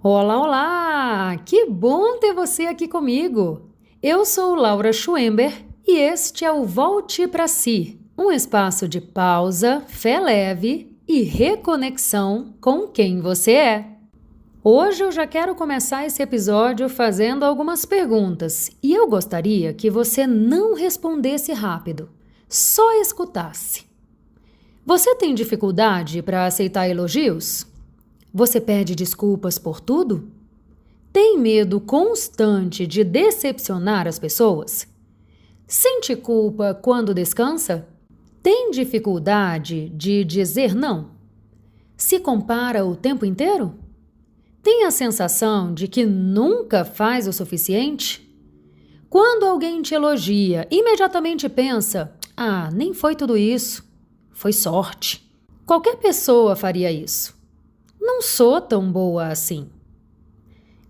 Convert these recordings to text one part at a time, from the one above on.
Olá, olá! Que bom ter você aqui comigo! Eu sou Laura Schwember e este é o Volte para Si, um espaço de pausa, fé leve e reconexão com quem você é. Hoje eu já quero começar esse episódio fazendo algumas perguntas e eu gostaria que você não respondesse rápido, só escutasse. Você tem dificuldade para aceitar elogios? Você pede desculpas por tudo? Tem medo constante de decepcionar as pessoas? Sente culpa quando descansa? Tem dificuldade de dizer não? Se compara o tempo inteiro? Tem a sensação de que nunca faz o suficiente? Quando alguém te elogia, imediatamente pensa: nem foi tudo isso, foi sorte. Qualquer pessoa faria isso. Não sou tão boa assim.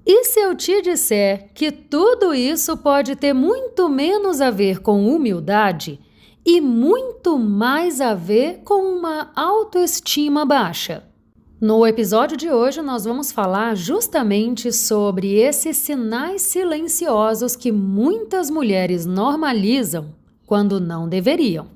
E se eu te disser que tudo isso pode ter muito menos a ver com humildade e muito mais a ver com uma autoestima baixa? No episódio de hoje, nós vamos falar justamente sobre esses sinais silenciosos que muitas mulheres normalizam quando não deveriam.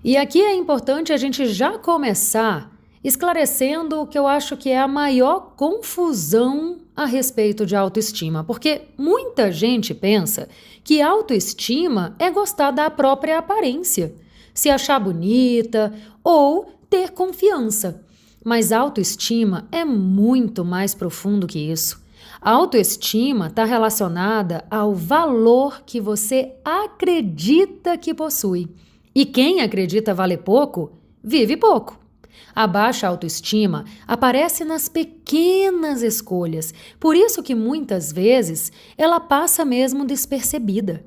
E aqui é importante a gente já começar esclarecendo o que eu acho que é a maior confusão a respeito de autoestima, porque muita gente pensa que autoestima é gostar da própria aparência, se achar bonita ou ter confiança. Mas autoestima é muito mais profundo que isso. A autoestima está relacionada ao valor que você acredita que possui. E quem acredita valer pouco, vive pouco. A baixa autoestima aparece nas pequenas escolhas, por isso que muitas vezes ela passa mesmo despercebida.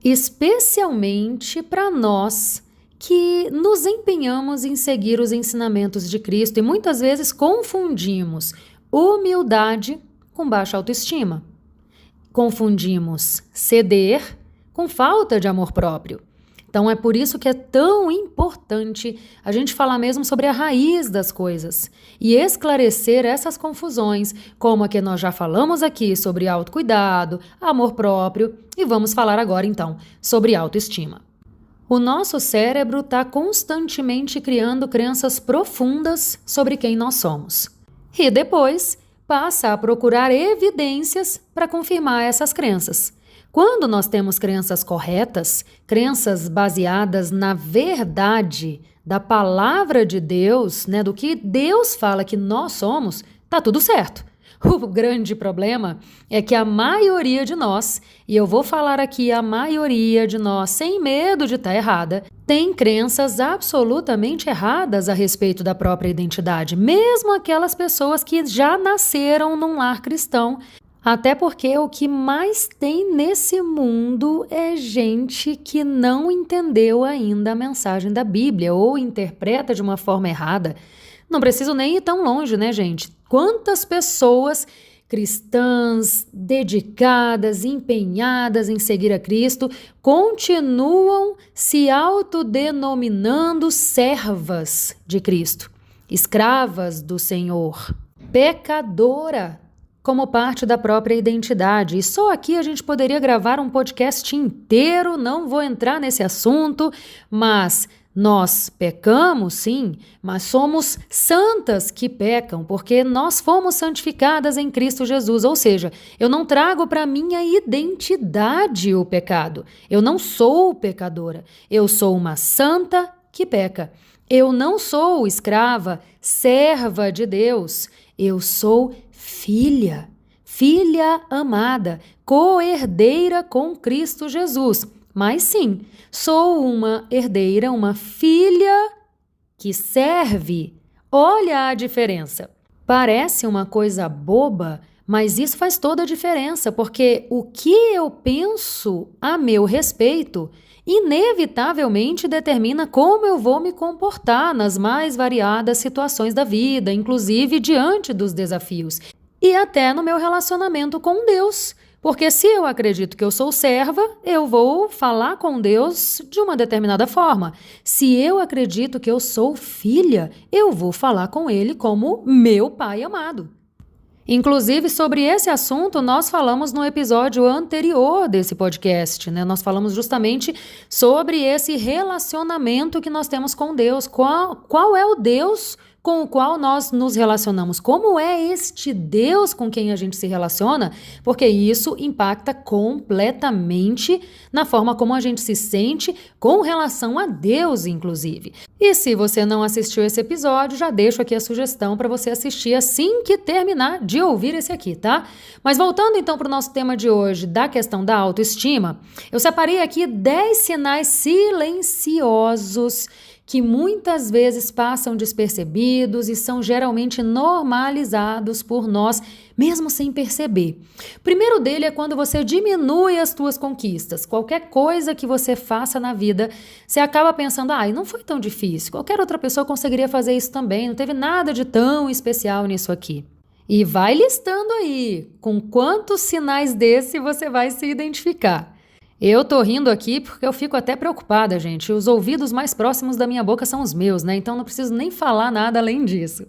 Especialmente para nós que nos empenhamos em seguir os ensinamentos de Cristo e muitas vezes confundimos humildade com baixa autoestima. Confundimos ceder com falta de amor próprio. Então é por isso que é tão importante a gente falar mesmo sobre a raiz das coisas e esclarecer essas confusões, como a que nós já falamos aqui sobre autocuidado, amor próprio e vamos falar agora então sobre autoestima. O nosso cérebro está constantemente criando crenças profundas sobre quem nós somos. E depois passa a procurar evidências para confirmar essas crenças. Quando nós temos crenças corretas, crenças baseadas na verdade da palavra de Deus, do que Deus fala que nós somos, tá tudo certo. O grande problema é que a maioria de nós, e eu vou falar aqui a maioria de nós sem medo de estar errada, tem crenças absolutamente erradas a respeito da própria identidade, mesmo aquelas pessoas que já nasceram num lar cristão. Até porque o que mais tem nesse mundo é gente que não entendeu ainda a mensagem da Bíblia ou interpreta de uma forma errada. Não preciso nem ir tão longe, né, gente? Quantas pessoas cristãs, dedicadas, empenhadas em seguir a Cristo, continuam se autodenominando servas de Cristo, escravas do Senhor, pecadora, como parte da própria identidade. E só aqui a gente poderia gravar um podcast inteiro, não vou entrar nesse assunto, mas nós pecamos, sim, mas somos santas que pecam, porque nós fomos santificadas em Cristo Jesus, ou seja, eu não trago para minha identidade o pecado. Eu não sou pecadora, eu sou uma santa que peca. Eu não sou escrava, serva de Deus, eu sou filha amada, co-herdeira com Cristo Jesus. Mas sim, sou uma herdeira, uma filha que serve. Olha a diferença. Parece uma coisa boba, mas isso faz toda a diferença, porque o que eu penso a meu respeito inevitavelmente determina como eu vou me comportar nas mais variadas situações da vida, inclusive diante dos desafios. E até no meu relacionamento com Deus. Porque se eu acredito que eu sou serva, eu vou falar com Deus de uma determinada forma. Se eu acredito que eu sou filha, eu vou falar com Ele como meu Pai amado. Inclusive, sobre esse assunto, nós falamos no episódio anterior desse podcast, né? Nós falamos justamente sobre esse relacionamento que nós temos com Deus. Qual é o Deus com o qual nós nos relacionamos? Como é este Deus com quem a gente se relaciona? Porque isso impacta completamente na forma como a gente se sente com relação a Deus, inclusive. E se você não assistiu esse episódio, já deixo aqui a sugestão para você assistir assim que terminar de ouvir esse aqui, tá? Mas voltando então para o nosso tema de hoje, da questão da autoestima, eu separei aqui 10 sinais silenciosos que muitas vezes passam despercebidos e são geralmente normalizados por nós, mesmo sem perceber. O primeiro dele é quando você diminui as tuas conquistas. Qualquer coisa que você faça na vida, você acaba pensando, não foi tão difícil, qualquer outra pessoa conseguiria fazer isso também, não teve nada de tão especial nisso aqui. E vai listando aí com quantos sinais desse você vai se identificar. Eu tô rindo aqui porque eu fico até preocupada, gente. Os ouvidos mais próximos da minha boca são os meus, né? Então não preciso nem falar nada além disso.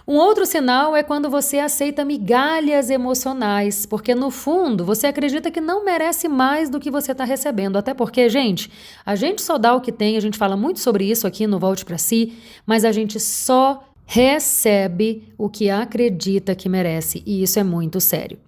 Um outro sinal é quando você aceita migalhas emocionais, porque no fundo você acredita que não merece mais do que você está recebendo. Até porque, gente, a gente só dá o que tem, a gente fala muito sobre isso aqui no Volte Pra Si, mas a gente só recebe o que acredita que merece, e isso é muito sério.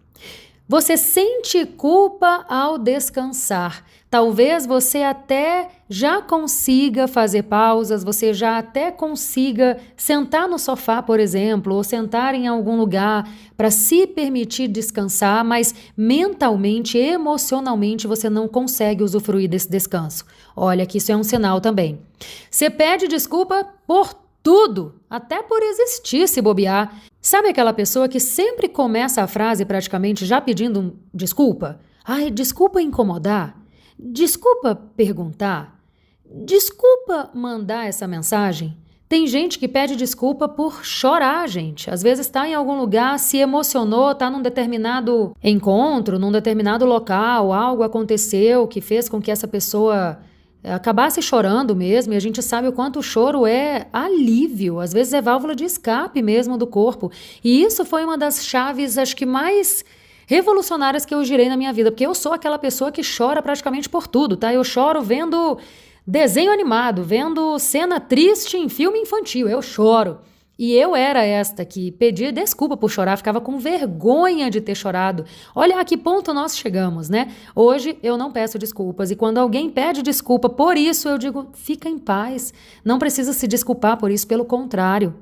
Você sente culpa ao descansar. Talvez você até já consiga fazer pausas, você já até consiga sentar no sofá, por exemplo, ou sentar em algum lugar para se permitir descansar, mas mentalmente, emocionalmente, você não consegue usufruir desse descanso. Olha que isso é um sinal também. Você pede desculpa por tudo, até por existir, se bobear. Sabe aquela pessoa que sempre começa a frase praticamente já pedindo desculpa? Desculpa incomodar. Desculpa perguntar. Desculpa mandar essa mensagem. Tem gente que pede desculpa por chorar, gente. Às vezes está em algum lugar, se emocionou, está num determinado encontro, num determinado local, algo aconteceu que fez com que essa pessoa acabasse chorando mesmo, e a gente sabe o quanto o choro é alívio, às vezes é válvula de escape mesmo do corpo. E isso foi uma das chaves, acho que mais revolucionárias que eu girei na minha vida, porque eu sou aquela pessoa que chora praticamente por tudo, tá? Eu choro vendo desenho animado, vendo cena triste em filme infantil, eu choro. E eu era esta que pedia desculpa por chorar, ficava com vergonha de ter chorado. Olha a que ponto nós chegamos, né? Hoje eu não peço desculpas e quando alguém pede desculpa por isso, eu digo, fica em paz, não precisa se desculpar por isso, pelo contrário.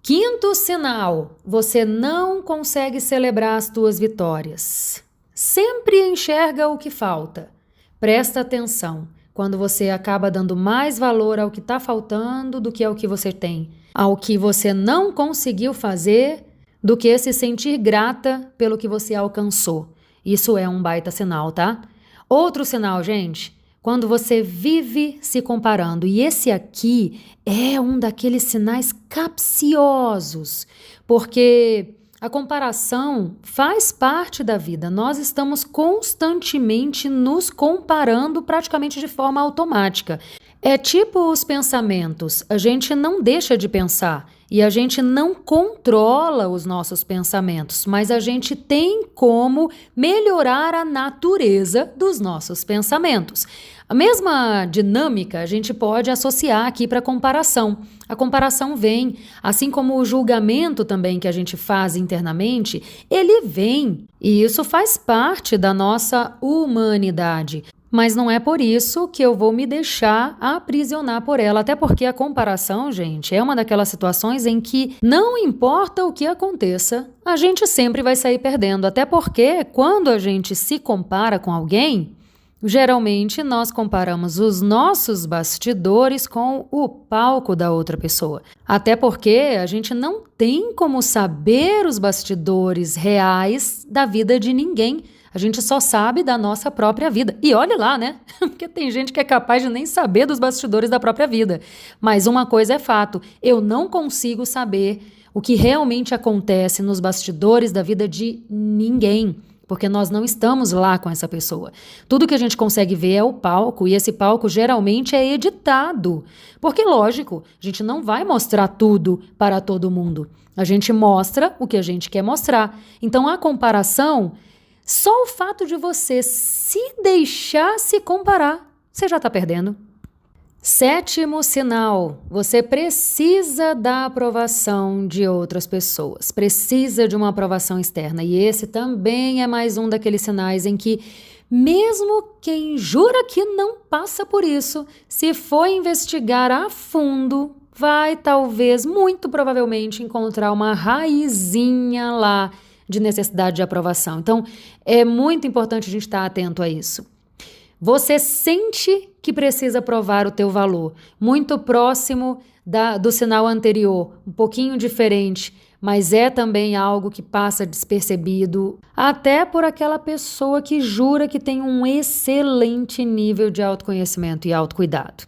Quinto sinal, você não consegue celebrar as tuas vitórias. Sempre enxerga o que falta. Presta atenção, quando você acaba dando mais valor ao que está faltando do que ao que você tem, ao que você não conseguiu fazer, do que se sentir grata pelo que você alcançou. Isso é um baita sinal, tá? Outro sinal, gente, quando você vive se comparando. E esse aqui é um daqueles sinais capciosos, porque a comparação faz parte da vida. Nós estamos constantemente nos comparando praticamente de forma automática. É tipo os pensamentos, a gente não deixa de pensar e a gente não controla os nossos pensamentos, mas a gente tem como melhorar a natureza dos nossos pensamentos. A mesma dinâmica a gente pode associar aqui para a comparação. A comparação vem, assim como o julgamento também que a gente faz internamente, ele vem e isso faz parte da nossa humanidade. Mas não é por isso que eu vou me deixar aprisionar por ela, até porque a comparação, gente, é uma daquelas situações em que não importa o que aconteça, a gente sempre vai sair perdendo, até porque quando a gente se compara com alguém, geralmente nós comparamos os nossos bastidores com o palco da outra pessoa. Até porque a gente não tem como saber os bastidores reais da vida de ninguém. A gente só sabe da nossa própria vida. E olhe lá, né? Porque tem gente que é capaz de nem saber dos bastidores da própria vida. Mas uma coisa é fato, eu não consigo saber o que realmente acontece nos bastidores da vida de ninguém. porque nós não estamos lá com essa pessoa. Tudo que a gente consegue ver é o palco, e esse palco geralmente é editado. Porque, lógico, a gente não vai mostrar tudo para todo mundo. A gente mostra o que a gente quer mostrar. Então, a comparação, só o fato de você se deixar se comparar, você já está perdendo. 7º sinal, você precisa da aprovação de outras pessoas, precisa de uma aprovação externa. E esse também é mais um daqueles sinais em que, mesmo quem jura que não passa por isso, se for investigar a fundo, vai talvez, muito provavelmente, encontrar uma raizinha lá de necessidade de aprovação. Então, é muito importante a gente estar atento a isso. Você sente que precisa provar o teu valor, muito próximo do sinal anterior, um pouquinho diferente, mas é também algo que passa despercebido, até por aquela pessoa que jura que tem um excelente nível de autoconhecimento e autocuidado.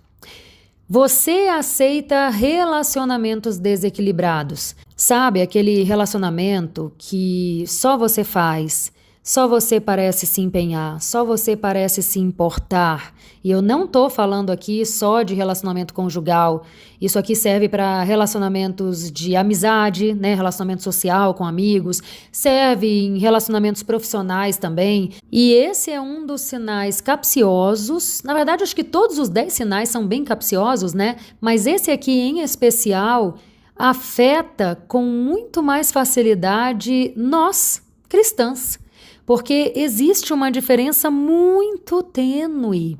Você aceita relacionamentos desequilibrados. Sabe, aquele relacionamento que só você faz, só você parece se empenhar, só você parece se importar. E eu não estou falando aqui só de relacionamento conjugal. Isso aqui serve para relacionamentos de amizade, né? Relacionamento social com amigos. Serve em relacionamentos profissionais também. E esse é um dos sinais capciosos. Na verdade, acho que todos os 10 sinais são bem capciosos, né? Mas esse aqui em especial afeta com muito mais facilidade nós, cristãs. Porque existe uma diferença muito tênue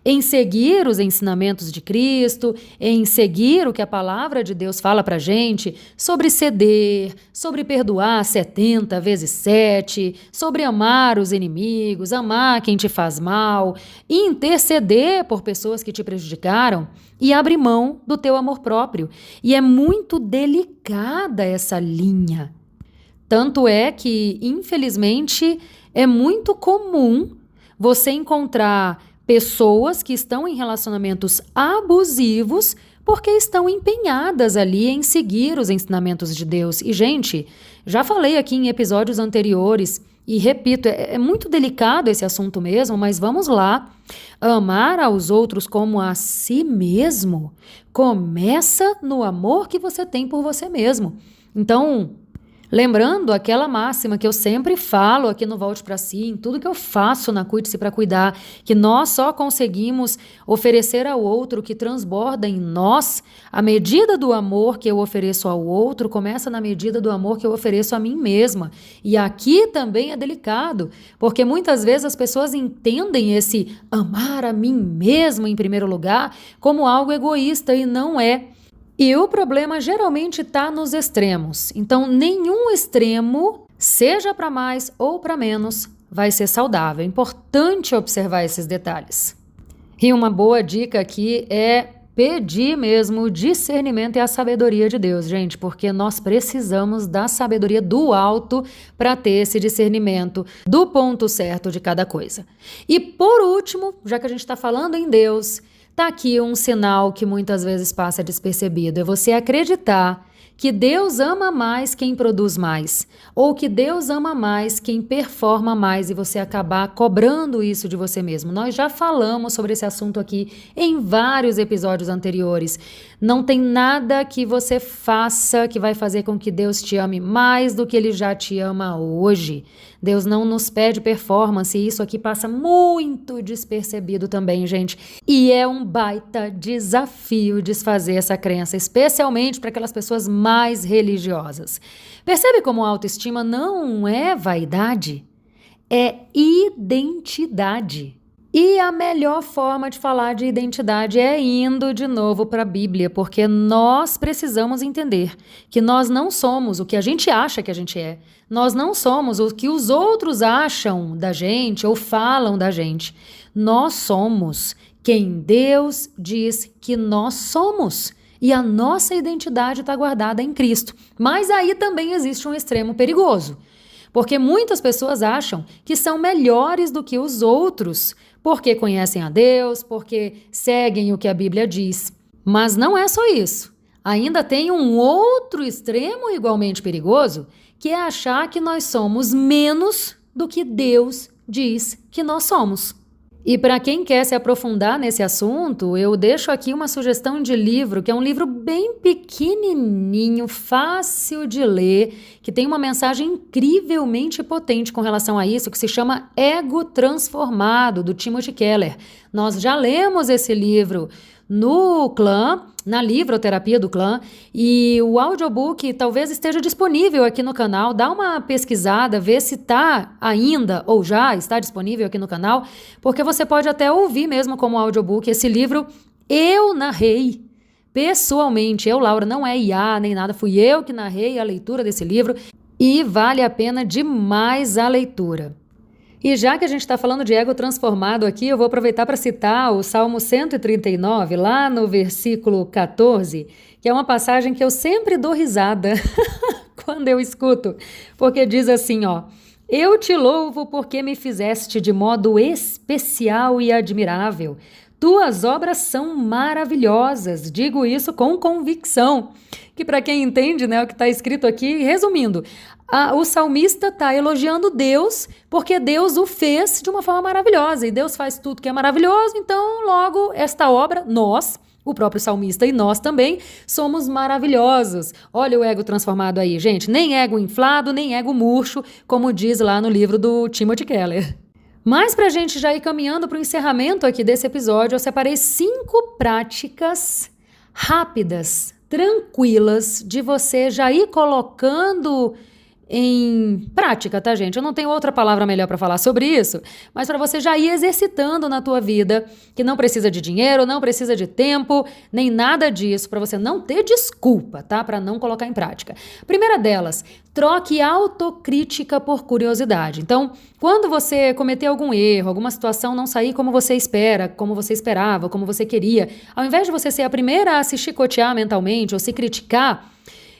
em seguir os ensinamentos de Cristo, em seguir o que a palavra de Deus fala pra gente sobre ceder, sobre perdoar 70 vezes 7, sobre amar os inimigos, amar quem te faz mal, e interceder por pessoas que te prejudicaram e abrir mão do teu amor próprio. E é muito delicada essa linha. Tanto é que, infelizmente, é muito comum você encontrar pessoas que estão em relacionamentos abusivos porque estão empenhadas ali em seguir os ensinamentos de Deus. E, gente, já falei aqui em episódios anteriores e repito, é muito delicado esse assunto mesmo, mas vamos lá. Amar aos outros como a si mesmo começa no amor que você tem por você mesmo. Então, lembrando aquela máxima que eu sempre falo aqui no Volte Pra Si, em tudo que eu faço na Cuide-se Pra Cuidar, que nós só conseguimos oferecer ao outro o que transborda em nós. A medida do amor que eu ofereço ao outro começa na medida do amor que eu ofereço a mim mesma. E aqui também é delicado, porque muitas vezes as pessoas entendem esse amar a mim mesma em primeiro lugar como algo egoísta, e não é. E o problema geralmente está nos extremos. Então, nenhum extremo, seja para mais ou para menos, vai ser saudável. É importante observar esses detalhes. E uma boa dica aqui é pedir mesmo o discernimento e a sabedoria de Deus, gente, porque nós precisamos da sabedoria do alto para ter esse discernimento do ponto certo de cada coisa. E por último, já que a gente está falando em Deus, tá aqui um sinal que muitas vezes passa despercebido, é você acreditar que Deus ama mais quem produz mais, ou que Deus ama mais quem performa mais, e você acabar cobrando isso de você mesmo. Nós já falamos sobre esse assunto aqui em vários episódios anteriores. Não tem nada que você faça que vai fazer com que Deus te ame mais do que Ele já te ama hoje. Deus não nos pede performance, e isso aqui passa muito despercebido também, gente. E é um baita desafio desfazer essa crença, especialmente para aquelas pessoas mais religiosas. Percebe como a autoestima não é vaidade? É identidade. E a melhor forma de falar de identidade é indo de novo para a Bíblia, porque nós precisamos entender que nós não somos o que a gente acha que a gente é. Nós não somos o que os outros acham da gente ou falam da gente. Nós somos quem Deus diz que nós somos. E a nossa identidade está guardada em Cristo. Mas aí também existe um extremo perigoso. Porque muitas pessoas acham que são melhores do que os outros, porque conhecem a Deus, porque seguem o que a Bíblia diz. Mas não é só isso. Ainda tem um outro extremo igualmente perigoso, que é achar que nós somos menos do que Deus diz que nós somos. E para quem quer se aprofundar nesse assunto, eu deixo aqui uma sugestão de livro, que é um livro bem pequenininho, fácil de ler, que tem uma mensagem incrivelmente potente com relação a isso, que se chama Ego Transformado, do Timothy Keller. Nós já lemos esse livro no Clã, na livroterapia do Clã, e o audiobook talvez esteja disponível aqui no canal. Dá uma pesquisada, vê se está ainda ou já está disponível aqui no canal, porque você pode até ouvir mesmo como audiobook. Esse livro eu narrei pessoalmente, eu, Laura, não é IA nem nada, fui eu que narrei a leitura desse livro e vale a pena demais a leitura. E já que a gente está falando de ego transformado aqui, eu vou aproveitar para citar o Salmo 139, lá no versículo 14, que é uma passagem que eu sempre dou risada quando eu escuto, porque diz assim, ó: eu te louvo porque me fizeste de modo especial e admirável. Tuas obras são maravilhosas, digo isso com convicção. Que para quem entende, né, o que está escrito aqui, resumindo, o salmista está elogiando Deus porque Deus o fez de uma forma maravilhosa. E Deus faz tudo que é maravilhoso, então logo esta obra, nós, o próprio salmista e nós também, somos maravilhosos. Olha o ego transformado aí, gente. Nem ego inflado, nem ego murcho, como diz lá no livro do Timothy Keller. Mas para a gente já ir caminhando para o encerramento aqui desse episódio, eu separei 5 práticas rápidas, tranquilas, de você já ir colocando em prática, tá, gente? Eu não tenho outra palavra melhor para falar sobre isso, mas para você já ir exercitando na tua vida, que não precisa de dinheiro, não precisa de tempo, nem nada disso, para você não ter desculpa, tá? Para não colocar em prática. Primeira delas, troque autocrítica por curiosidade. Então, quando você cometer algum erro, alguma situação não sair como você espera, como você esperava, como você queria, ao invés de você ser a primeira a se chicotear mentalmente ou se criticar,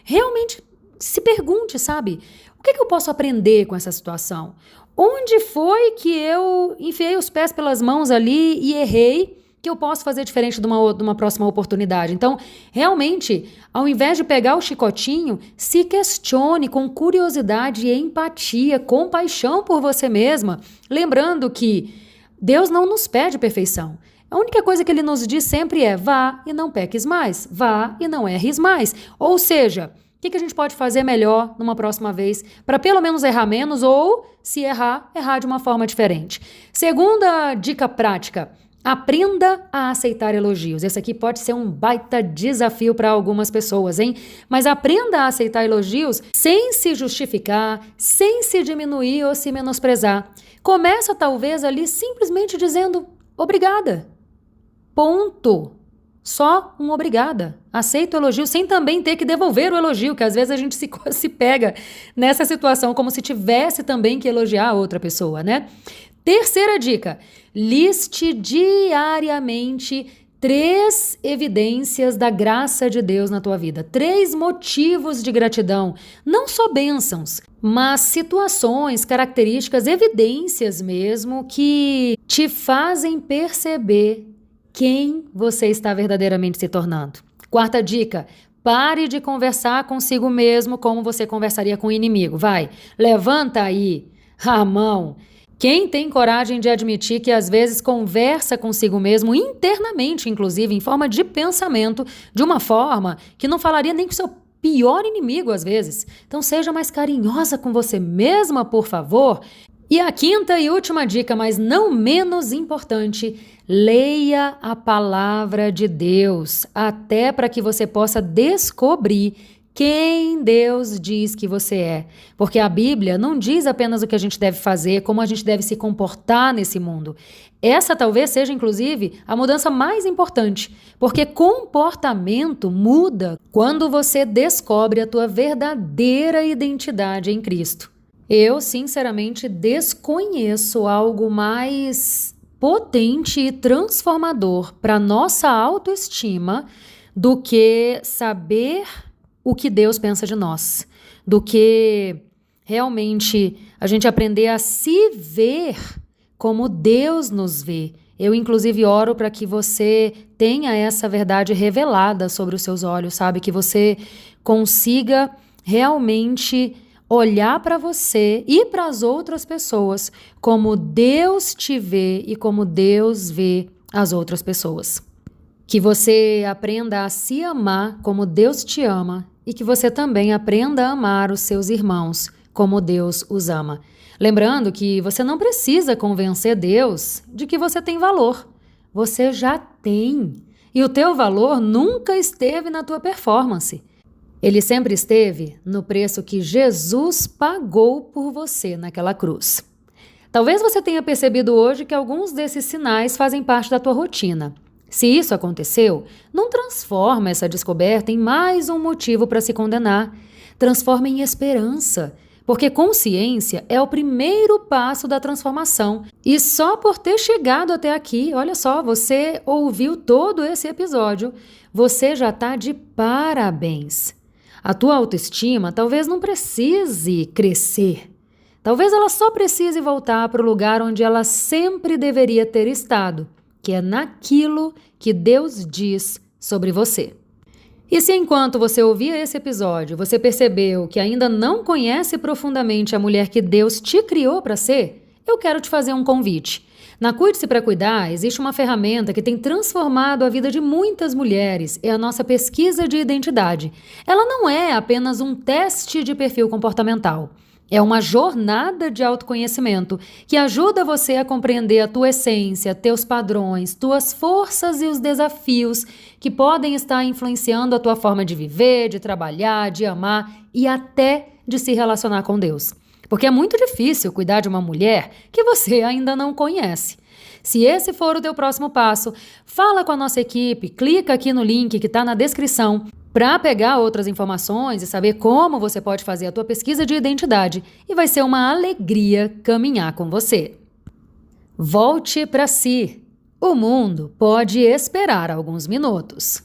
realmente se pergunte, sabe? O que eu posso aprender com essa situação? Onde foi que eu enfiei os pés pelas mãos ali e errei que eu posso fazer diferente de uma próxima oportunidade? Então, realmente, ao invés de pegar o chicotinho, se questione com curiosidade e empatia, compaixão por você mesma, lembrando que Deus não nos pede perfeição. A única coisa que Ele nos diz sempre é: vá e não peques mais, vá e não erres mais. Ou seja, o que a gente pode fazer melhor numa próxima vez para pelo menos errar menos ou, se errar, errar de uma forma diferente? Segunda dica prática: aprenda a aceitar elogios. Esse aqui pode ser um baita desafio para algumas pessoas, hein? Mas aprenda a aceitar elogios sem se justificar, sem se diminuir ou se menosprezar. Começa talvez ali simplesmente dizendo obrigada. Ponto. Só um obrigada. Aceita o elogio sem também ter que devolver o elogio, que às vezes a gente se pega nessa situação como se tivesse também que elogiar a outra pessoa, né? Terceira dica: liste diariamente 3 evidências da graça de Deus na tua vida. 3 motivos de gratidão. Não só bênçãos, mas situações, características, evidências mesmo que te fazem perceber quem você está verdadeiramente se tornando. Quarta dica: pare de conversar consigo mesmo como você conversaria com o inimigo. Vai, levanta aí a mão. Quem tem coragem de admitir que às vezes conversa consigo mesmo internamente, inclusive em forma de pensamento, de uma forma que não falaria nem com o seu pior inimigo às vezes. Então seja mais carinhosa com você mesma, por favor. E a quinta e última dica, mas não menos importante: leia a palavra de Deus, até para que você possa descobrir quem Deus diz que você é. Porque a Bíblia não diz apenas o que a gente deve fazer, como a gente deve se comportar nesse mundo. Essa talvez seja, inclusive, a mudança mais importante, porque comportamento muda quando você descobre a tua verdadeira identidade em Cristo. Eu, sinceramente, desconheço algo mais potente e transformador para nossa autoestima do que saber o que Deus pensa de nós, do que realmente a gente aprender a se ver como Deus nos vê. Eu, inclusive, oro para que você tenha essa verdade revelada sobre os seus olhos, sabe? Que você consiga realmente olhar para você e para as outras pessoas como Deus te vê e como Deus vê as outras pessoas. Que você aprenda a se amar como Deus te ama e que você também aprenda a amar os seus irmãos como Deus os ama. Lembrando que você não precisa convencer Deus de que você tem valor. Você já tem. E o teu valor nunca esteve na tua performance. Ele sempre esteve no preço que Jesus pagou por você naquela cruz. Talvez você tenha percebido hoje que alguns desses sinais fazem parte da tua rotina. Se isso aconteceu, não transforma essa descoberta em mais um motivo para se condenar. Transforma em esperança, porque consciência é o primeiro passo da transformação. E só por ter chegado até aqui, olha só, você ouviu todo esse episódio, você já está de parabéns. A tua autoestima talvez não precise crescer. Talvez ela só precise voltar para o lugar onde ela sempre deveria ter estado, que é naquilo que Deus diz sobre você. E se enquanto você ouvia esse episódio, você percebeu que ainda não conhece profundamente a mulher que Deus te criou para ser, eu quero te fazer um convite. Na Cuide-se para Cuidar, existe uma ferramenta que tem transformado a vida de muitas mulheres, é a nossa pesquisa de identidade. Ela não é apenas um teste de perfil comportamental. É uma jornada de autoconhecimento que ajuda você a compreender a tua essência, teus padrões, tuas forças e os desafios que podem estar influenciando a tua forma de viver, de trabalhar, de amar e até de se relacionar com Deus. Porque é muito difícil cuidar de uma mulher que você ainda não conhece. Se esse for o teu próximo passo, fala com a nossa equipe, clica aqui no link que está na descrição para pegar outras informações e saber como você pode fazer a tua pesquisa de identidade e vai ser uma alegria caminhar com você. Volte para si. O mundo pode esperar alguns minutos.